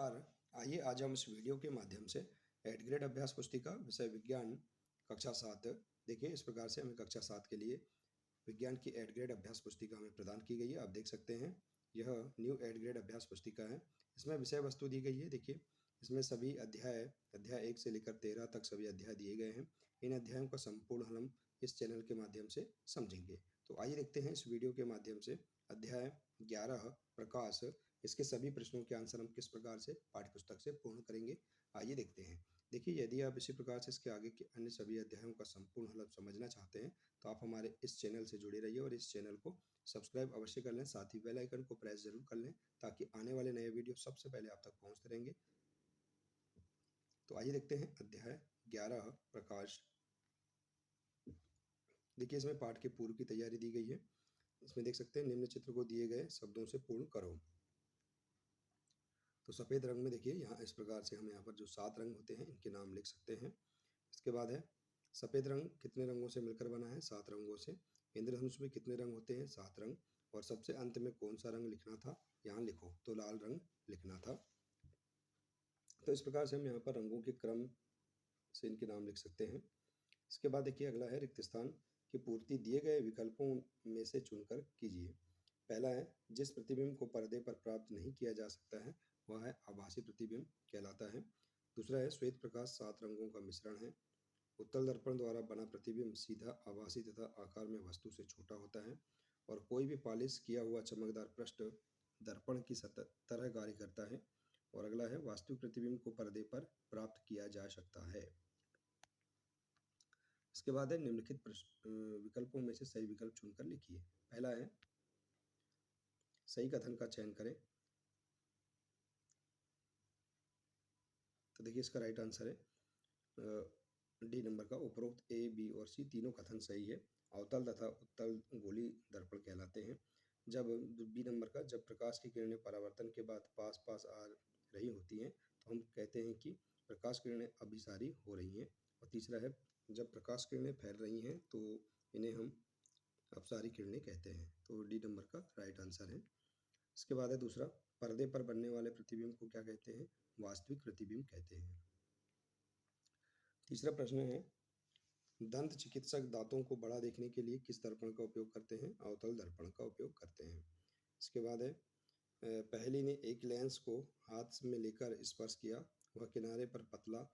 नमस्कार। आइए आज हम इस वीडियो के माध्यम से एट ग्रेड अभ्यास पुस्तिका विषय विज्ञान कक्षा 7 देखिए इस प्रकार से हमें कक्षा 7 के लिए विज्ञान की एट ग्रेड अभ्यास पुस्तिका हमें प्रदान की गई है। आप देख सकते हैं यह न्यू एट ग्रेड अभ्यास पुस्तिका है। इसमें विषय वस्तु दी गई है। देखिए इसमें सभी अध्याय 1 से लेकर 13 तक सभी अध्याय दिए गए हैं। इन अध्यायों का संपूर्ण हल हम इस चैनल के माध्यम से समझेंगे। तो आइए देखते हैं इस वीडियो के माध्यम से अध्याय 11 प्रकाश, इसके सभी प्रश्नों के आंसर हम किस प्रकार से पाठ्यपुस्तक से पूर्ण करेंगे। आइए देखते हैं। देखिए यदि आप इसी प्रकार से इसके आगे के अन्य सभी अध्यायों का संपूर्ण हल समझना चाहते हैं तो आप हमारे इस चैनल से जुड़े रहिए और इस चैनल को सब्सक्राइब अवश्य कर लें। साथ ही बेल आइकन को प्रेस जरूर कर लें ताकि आने वाले नए वीडियो सबसे पहले आप तक पहुंचते रहेंगे। तो आइए देखते हैं अध्याय 11 प्रकाश। देखिए इसमें पाठ के पूर्व की तैयारी दी गई है। इसमें देख सकते हैं निम्न चित्र को दिए गए शब्दों से पूर्ण करो। तो सफ़ेद रंग में देखिए यहाँ इस प्रकार से हम यहाँ पर जो 7 रंग होते हैं इनके नाम लिख सकते हैं। इसके बाद है सफ़ेद रंग कितने रंगों से मिलकर बना है? 7 रंगों से। इंद्रधनुष में कितने रंग होते हैं? 7 रंग। और सबसे अंत में कौन सा रंग लिखना था? यहाँ लिखो। तो लाल रंग लिखना था। तो इस प्रकार से हम यहाँ पर रंगों के क्रम से इनके नाम लिख सकते हैं। इसके बाद देखिए अगला है रिक्त स्थान की पूर्ति दिए गए विकल्पों में से चुनकर कीजिए। पहला है जिस प्रतिबिंब को पर्दे पर प्राप्त नहीं किया जा सकता है वह है आभासी प्रतिबिंब कहलाता है। दूसरा है श्वेत प्रकाश 7 रंगों का मिश्रण है। उत्तल दर्पण द्वारा बना प्रतिबिंब सीधा आभासी तथा आकार में वस्तु से छोटा होता है। और कोई भी पॉलिश किया हुआ चमकदार पृष्ठ दर्पण की तरह कार्य करता है। और अगला है वास्तविक प्रतिबिंब को पर्दे पर प्राप्त किया जा सकता है। इसके बाद है निम्नलिखित विकल्पों में से सही विकल्प चुनकर लिखिए। पहला है सही कथन का चयन करें। तो देखिए इसका राइट आंसर है डी नंबर का। उपरोक्त ए, बी और सी तीनों कथन सही है। अवतल तथा उत्तल गोली दर्पण कहलाते हैं। जब बी नंबर का जब प्रकाश की किरणें परावर्तन के बाद पास पास आ रही होती हैं तो हम कहते हैं कि प्रकाश किरणें अभिसारी हो रही हैं। और तीसरा है जब प्रकाश किरणें फैल रही हैं तो इन्हें हम अपसारी किरणें कहते हैं। तो डी नंबर का राइट आंसर है। इसके बाद है दूसरा पर्दे पर बनने वाले प्रतिबिंब को क्या कहते हैं? वास्तविक प्रतिबिंब कहते हैं। तीसरा प्रश्न है दंत चिकित्सक दांतों को बड़ा देखने के लिए किस दर्पण का उपयोग करते हैं? अवतल दर्पण का उपयोग करते हैं। इसके बाद है पहली ने एक लेंस को हाथ में लेकर स्पर्श किया, वह किनारे पर पतला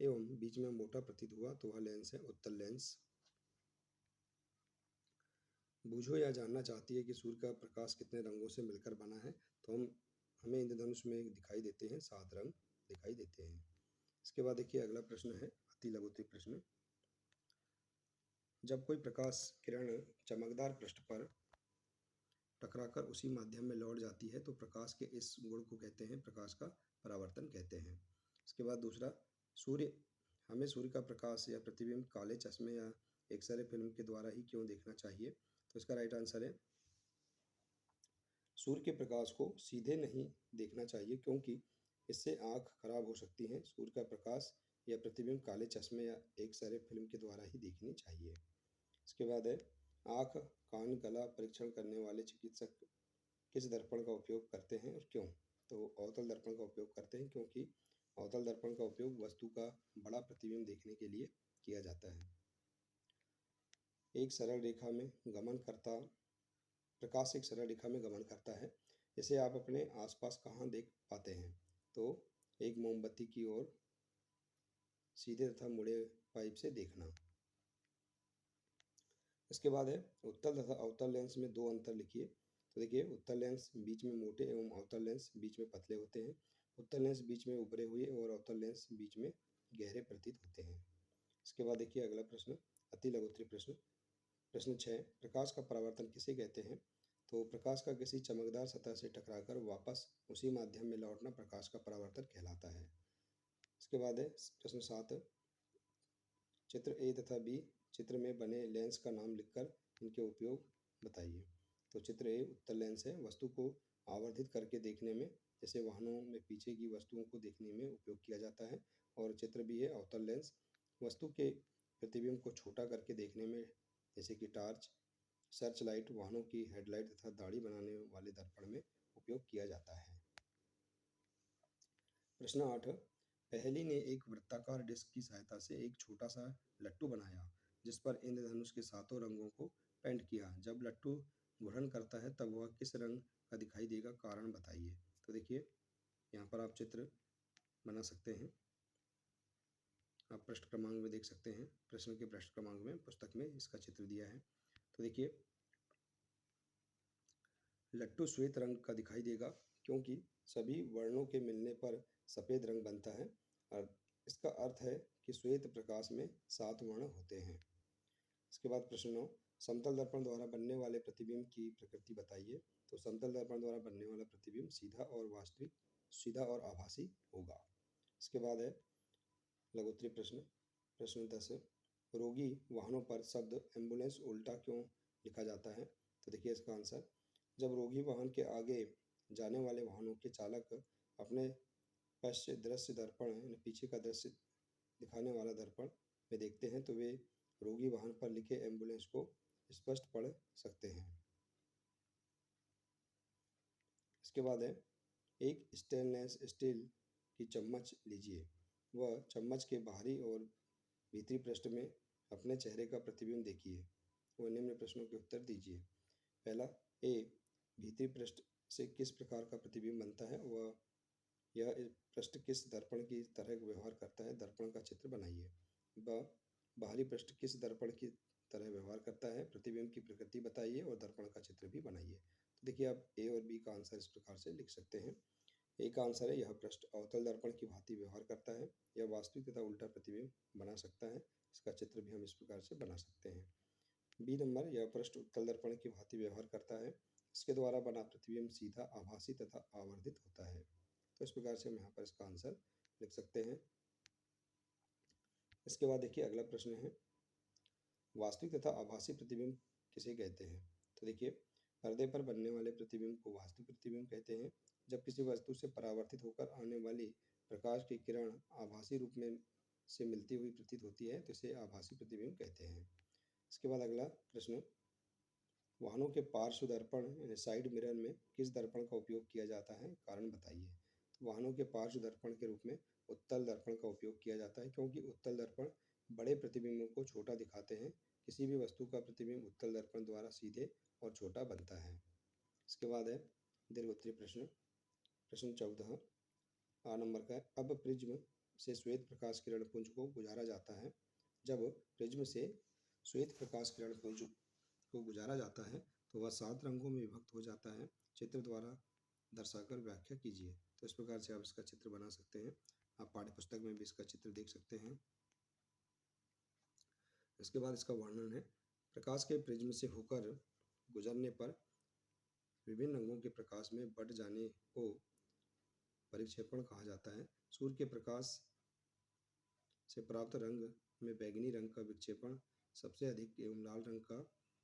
एवं बीच में मोटा प्रतीत हुआ तो वह लेंस है उत्तल लेंस। बूझो या जानना चाहती है कि सूर्य का प्रकाश कितने रंगों से मिलकर बना है तो हमें इंद्रधनुष में दिखाई देते हैं 7 रंग दिखाई देते हैं। इसके बाद देखिए अगला प्रश्न है अति लघुत्तरीय प्रश्न। जब कोई प्रकाश किरण चमकदार पृष्ठ पर टकराकर उसी माध्यम में लौट जाती है तो प्रकाश के इस गुण को कहते हैं प्रकाश का परावर्तन कहते हैं। इसके बाद दूसरा हमें सूर्य का प्रकाश या प्रतिबिंब काले चश्मे या एक्सरे फिल्म के द्वारा ही क्यों देखना चाहिए? तो इसका राइट आंसर है सूर्य के प्रकाश को सीधे नहीं देखना चाहिए क्योंकि इससे आँख खराब हो सकती है। सूर्य का प्रकाश या प्रतिबिंब काले चश्मे या एक्सरे फिल्म के द्वारा ही देखनी चाहिए। इसके बाद है आँख कान गला परीक्षण करने वाले चिकित्सक किस दर्पण का उपयोग करते हैं और क्यों? तो अवतल दर्पण का उपयोग करते हैं क्योंकि अवतल दर्पण का उपयोग वस्तु का बड़ा प्रतिबिंब देखने के लिए किया जाता है। एक सरल रेखा में गमन करता प्रकाश एक सरल रेखा में गमन करता है। इसे आप अपने आसपास कहाँ देख पाते हैं? तो एक मोमबत्ती की ओर सीधे तथा मुड़े पाइप से देखना। इसके बाद है उत्तल तथा अवतल लेंस में 2 अंतर लिखिए। तो देखिए उत्तल लेंस बीच में मोटे एवं अवतल लेंस बीच में पतले होते हैं। उत्तल लेंस बीच में उभरे हुए और अवतल लेंस बीच में गहरे प्रतीत होते हैं। इसके बाद देखिए अगला प्रश्न अति लघुत्तरीय प्रश्न। प्रश्न 6 प्रकाश का परावर्तन किसे कहते हैं? तो प्रकाश का किसी चमकदार सतह से टकराकर वापस उसी माध्यम में लौटना प्रकाश का परावर्तन कहलाता है। इसके बाद है प्रश्न 7 चित्र ए तथा बी चित्र में बने लेंस का नाम लिखकर इनके उपयोग बताइए। तो चित्र ए उत्तल लेंस है, वस्तु को आवर्धित करके देखने में जैसे वाहनों में पीछे की वस्तुओं को देखने में उपयोग किया जाता है। और चित्र बी है अवतल लेंस, वस्तु के प्रतिबिंब को छोटा करके देखने में जैसे कि टार्च सर्च लाइट वाहनों की हेडलाइट तथा दाढ़ी बनाने वाले दर्पण में उपयोग किया जाता है। प्रश्न 8, पहेली ने एक वृत्ताकार डिस्क की सहायता से एक छोटा सा लट्टू बनाया जिस पर इंद्रधनुष के सातों रंगों को पेंट किया। जब लट्टू घूर्णन करता है तब वह किस रंग का दिखाई देगा, कारण बताइए। तो देखिए यहाँ पर आप चित्र बना सकते हैं। आप पृष्ठ क्रमांक में देख सकते हैं, प्रश्न के पृष्ठ क्रमांक में पुस्तक में इसका चित्र दिया है। तो देखिए लट्टू श्वेत रंग का दिखाई देगा क्योंकि सभी वर्णों के मिलने पर सफ़ेद रंग बनता है और इसका अर्थ है कि श्वेत प्रकाश में 7 वर्ण होते हैं। इसके बाद प्रश्न 9, समतल दर्पण द्वारा बनने वाले प्रतिबिंब की प्रकृति बताइए। तो समतल दर्पण द्वारा बनने वाला प्रतिबिंब सीधा और आभासी होगा। इसके बाद है लघुत्तरीय प्रश्न, प्रश्न 10, रोगी वाहनों पर शब्द एम्बुलेंस उल्टा क्यों लिखा जाता है। तो देखिए इसका आंसर, जब रोगी वाहन के आगे जाने वाले वाहनों के चालक अपने पश्च दृश्य दर्पण यानी पीछे का दृश्य दिखाने वाला दर्पण में देखते हैं तो वे रोगी वाहन पर लिखे एम्बुलेंस को स्पष्ट पढ़ सकते हैं। इसके बाद है, एक स्टेनलेस स्टील की चम्मच लीजिए, वह चम्मच के बाहरी और भीतरी पृष्ठ में अपने चेहरे का प्रतिबिंब देखिए। वह निम्न प्रश्नों के उत्तर दीजिए। पहला, ए, भीतरी पृष्ठ से किस प्रकार का प्रतिबिंब बनता है, वह यह पृष्ठ किस दर्पण की तरह व्यवहार करता है, दर्पण का चित्र बनाइए। ब, बाहरी पृष्ठ किस दर्पण की तरह व्यवहार करता है, प्रतिबिंब की प्रकृति बताइए और दर्पण का चित्र भी बनाइए। तो देखिए आप ए और बी का आंसर इस प्रकार से लिख सकते हैं। ए का आंसर है, यह पृष्ठ अवतल दर्पण की भांति व्यवहार करता है, यह वास्तविक तथा उल्टा प्रतिबिंब बना सकता है। इसका चित्र भी हम इस प्रकार से बना सकते हैं। बी नंबर, यह पृष्ठ उत्तल दर्पण की भांति व्यवहार करता है, इसके द्वारा बना प्रतिबिंब सीधा, आभासी तथा आवर्धित होता है। तो इस प्रकार से हम यहाँ पर इसका आंसर लिख सकते हैं। इसके बाद देखिए अगला प्रश्न है, वास्तविक तथा आभासी प्रतिबिंब किसे कहते हैं। तो देखिए पर्दे पर बनने वाले प्रतिबिंब को वास्तविक प्रतिबिंब कहते हैं। जब किसी वस्तु से परावर्तित होकर आने वाली प्रकाश की किरण आभासी रूप में से मिलती हुई प्रतीत होती है तो इसे आभासी प्रतिबिंब कहते हैं। इसके बाद अगला प्रश्न, वाहनों के पार्श्व दर्पण यानी साइड मिरर में किस दर्पण का उपयोग किया जाता है, कारण बताइए। तो वाहनों के पार्श्व दर्पण के रूप में उत्तल दर्पण का उपयोग किया जाता है क्योंकि उत्तल दर्पण बड़े प्रतिबिंबों को छोटा दिखाते हैं। किसी भी वस्तु का प्रतिबिंब उत्तल दर्पण द्वारा सीधे और छोटा बनता है। इसके बाद है दीर्घोत्तरीय प्रश्न, प्रश्न 14 आ नंबर का है, अब प्रिज्म से श्वेत प्रकाश किरण पुंज को गुजारा जाता है। जब प्रिज्म से श्वेत प्रकाश किरण पुंज को गुजारा जाता है तो वह 7 रंगों में विभक्त हो जाता है। चित्र द्वारा दर्शाकर व्याख्या कीजिए। तो इस प्रकार से आप इसका चित्र बना सकते हैं। आप पाठ्यपुस्तक में भी इसका चित्र देख सकते हैं। इसके बाद इसका वर्णन है, प्रकाश के प्रिज्म से होकर गुजरने पर विभिन्न रंगों के प्रकाश में बट जाने को परिक्षेपण कहा जाता है। सूर्य के प्रकाश से प्राप्त रंग में बैंगनी रंग का विक्षेपण सबसे अधिक एवं लाल रंग का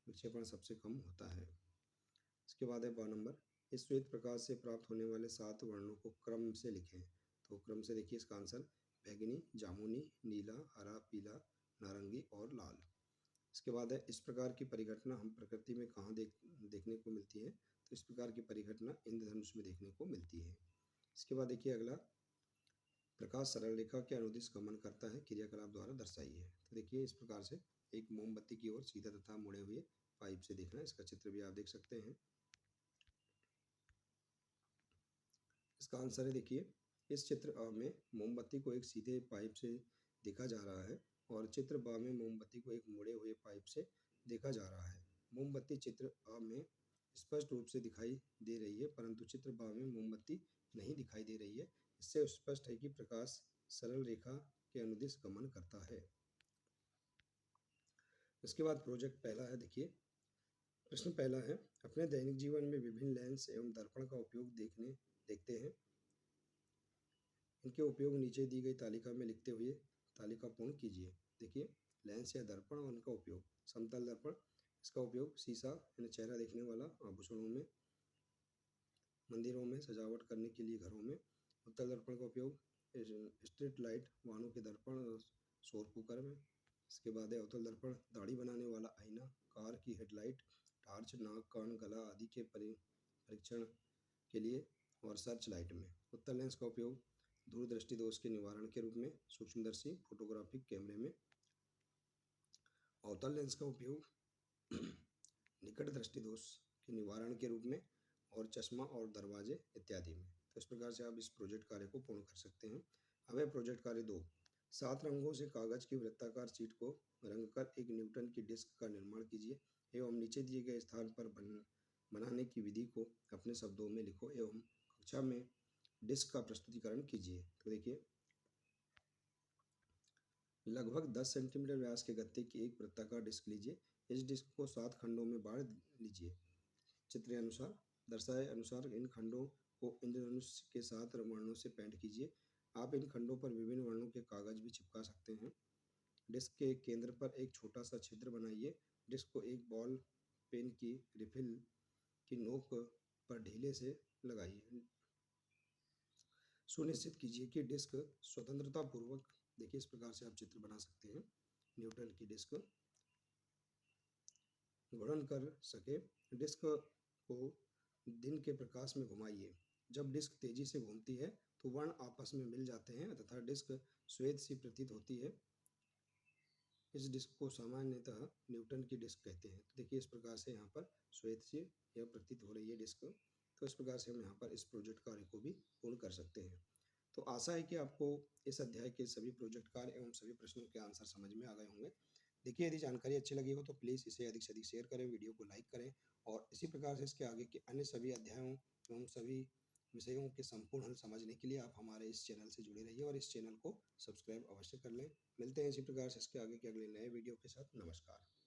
विक्षेपण सबसे कम होता है। इसके बाद है 12 नंबर, इस श्वेत प्रकाश से प्राप्त होने वाले 7 वर्णों को क्रम से लिखें। तो क्रम से देखिए इसका आंसर, बैंगनी, जामुनी, नीला, हरा, पीला, नारंगी और लाल। इसके बाद है, इस प्रकार की परिघटना हम प्रकृति में कहाँ देखने को मिलती है। तो इस प्रकार की परिघटना इंद्रधनुष में देखने को मिलती है। इसके बाद देखिए अगला, प्रकाश सरल रेखा के अनुदिश गमन करता है, क्रियाकलाप द्वारा दर्शाइए। तो देखिए इस प्रकार से एक मोमबत्ती की ओर सीधा तथा मुड़े हुए पाइप से देखना, इसका चित्र भी आप देख सकते हैं। इसका आंसर है, देखिए इस चित्र में मोमबत्ती को एक सीधे पाइप से देखा जा रहा है और चित्र ब में मोमबत्ती को एक मुड़े हुए पाइप से देखा जा रहा है। मोमबत्ती चित्र अ में स्पष्ट रूप से दिखाई दे रही है परंतु चित्र ब में मोमबत्ती नहीं दिखाई दे रही है। इससे स्पष्ट है कि प्रकाश सरल रेखा के अनुदिश गमन करता है। इसके बाद प्रोजेक्ट पहला है, देखिए प्रश्न पहला है, अपने दैनिक जीवन में विभिन्न लेंस एवं दर्पण का उपयोग देखते हैं। इनके उपयोग नीचे दी गई तालिका में लिखते हुए तालिका पूर्ण कीजिए। देखिए लेंस या दर्पण और उनका उपयोग, समतल दर्पण, इसका उपयोग शीशा यानी चेहरा देखने वाला आभूषणों में, मंदिरों में सजावट करने के लिए घरों में। उत्तल दर्पण का उपयोग स्ट्रीट लाइट, वाहनों के दर्पण और शोर कुकर में। इसके बाद है अवतल दर्पण, दाढ़ी बनाने वाला आईना, कार की हेडलाइट, टार्च, नाक, कान, गला आदि के परीक्षण के लिए और सर्च लाइट में। उत्तल लेंस का उपयोग दूरदृष्टि दोष के निवारण के रूप में सूक्ष्मदर्शी फोटोग्राफिक कैमरे में, अवतल लेंस का उपयोग निकट दृष्टि दोष के निवारण के रूप में, और चश्मा और दरवाजे इत्यादि में। तो इस प्रकार से आप इस प्रोजेक्ट कार्य को पूर्ण कर सकते हैं। अब है प्रोजेक्ट कार्य 2। 7 रंगों से कागज की वृत्ताकार शीट को रंगकर एक न्यूटन की डिस्क का निर्माण कीजिए एवं नीचे दिए गए स्थान पर बनाने की विधि को अपने शब्दों में लिखो एवं कक्षा में डिस्क का प्रस्तुतिकरण कीजिए। तो देखिए, लगभग 10 सेंटीमीटर व्यास के गत्ते की एक वृत्ताकार डिस्क लीजिए। इस डिस्क को 7 खंडों में बांट लीजिए। चित्र अनुसार दर्शाए अनुसार इन खंडों को इंद्रधनुष के साथ वर्णों से पेंट कीजिए। आप इन खंडों पर विभिन्न वर्णों के कागज भी चिपका सकते हैं। डिस्क के केंद्र पर एक छोटा सा छिद्र बनाइए। डिस्क को एक बॉल पेन की रिफिल की नोक पर ढीले से लगाइए। सुनिश्चित कीजिए कि डिस्क स्वतंत्रता पूर्वक, देखिए इस प्रकार से आप चित्र बना सकते हैं, न्यूटन की डिस्क घूर्णन कर सके। डिस्क को दिन के प्रकाश में घुमाइए। जब डिस्क तेजी से घूमती है तो वर्ण आपस में मिल जाते हैं तथा डिस्क श्वेत सी प्रतीत होती है। इस डिस्क को सामान्यतः न्यूटन की डिस्क कहते हैं। तो देखिए इस प्रकार से यहाँ पर श्वेत सी यह प्रतीत हो रही है डिस्क। तो इस प्रकार से हम यहाँ पर इस प्रोजेक्ट कार्य को भी पूर्ण कर सकते हैं। तो आशा है कि आपको इस अध्याय के सभी प्रोजेक्ट कार्य एवं सभी प्रश्नों के आंसर समझ में आ गए होंगे। देखिए, यदि जानकारी अच्छी लगी हो तो प्लीज़ इसे अधिक से अधिक शेयर करें, वीडियो को लाइक करें और इसी प्रकार से इसके आगे के अन्य सभी अध्यायों एवं सभी विषयों के संपूर्ण हल समझने के लिए आप हमारे इस चैनल से जुड़े रहिए और इस चैनल को सब्सक्राइब अवश्य कर लें। मिलते हैं इसी प्रकार से इसके आगे के अगले नए वीडियो के साथ। नमस्कार।